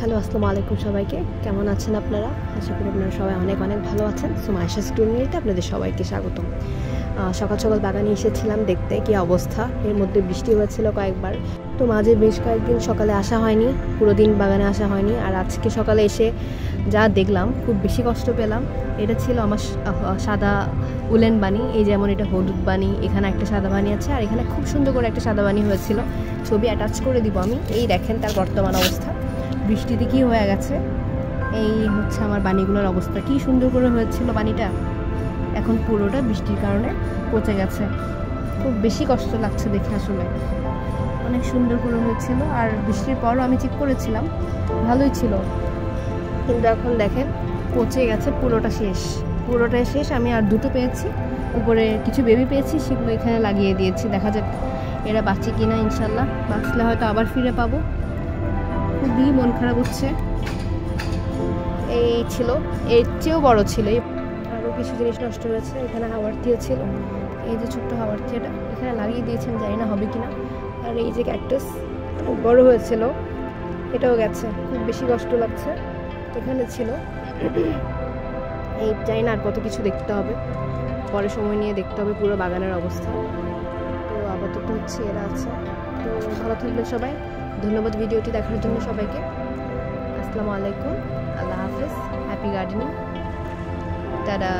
Hello, আসসালামু আলাইকুম সবাইকে। কেমন আছেন আপনারা? আশা করি আপনারা সবাই অনেক অনেক ভালো আছেন। সো মাইশা স্টুডিওতে আপনাদের সবাইকে স্বাগতম। সকাল সকাল বাগানে এসেছিলাম দেখতে কি অবস্থা। এর মধ্যে বৃষ্টি হয়েছিল কয়েকবার, তো মাঝে বেশ কয়েকদিন সকালে আসা হয়নি, পুরো দিন বাগানে আসা হয়নি। আর আজকে সকালে এসে যা দেখলাম খুব বেশি কষ্ট পেলাম। এটা ছিল আমার সাদা উলেন বানি, এই যেমন এটা হলুদ বানি, এখানে একটা সাদা বানি আছে, আর এখানে খুব সুন্দর করে একটা সাদা বানি হয়েছিল। ছবি অ্যাটাচ করে দিব আমি। এই দেখেন তার বর্তমান অবস্থা, বৃষ্টিতে কি হয়ে গেছে। এই হচ্ছে আমার বানিগুলোর অবস্থা, কি সুন্দর করে হয়েছিল বানিটা, এখন পুরোটা বৃষ্টির কারণে পচে গেছে। খুব বেশি কষ্ট লাগছে দেখে, আসলে অনেক সুন্দর করে হয়েছিল। আর বৃষ্টির পরও আমি চেক করেছিলাম, ভালোই ছিল, কিন্তু এখন দেখেন পচে গেছে, পুরোটাই শেষ। আমি আর দুটো পেয়েছি, উপরে কিছু বেবি পেয়েছি, সেগুলো এখানে লাগিয়ে দিয়েছি। দেখা যাক এরা বাঁচে কিনা। ইনশাল্লাহ বাঁচলে হয়তো আবার ফিরে পাবো। খুবই মন খারাপ হচ্ছে। এই ছিল, এর চেয়েও বড় ছিল, আরও কিছু জিনিস নষ্ট হয়েছে। এখানে হাওয়ার্থিও ছিল, এই যে ছোট্ট হাওয়ার্থিটা এখানে লাগিয়ে দিয়েছেন, জানি না হবে কিনা। আর এই যে ক্যাকটাস খুব বড় হয়েছিল, এটাও গেছে, খুব বেশি কষ্ট লাগছে। এখানে ছিল, এই জানি না আর কত কিছু দেখতে হবে, পরে সময় নিয়ে দেখতে হবে পুরো বাগানের অবস্থা। তো আপাতত হচ্ছে এরা আছে। তো ভালো থাকবেন সবাই। ধন্যবাদ ভিডিওটি দেখার জন্য সবাইকে। আসসালামু আলাইকুম, আল্লাহ হাফেজ, হ্যাপি গার্ডেনিং, টাটা।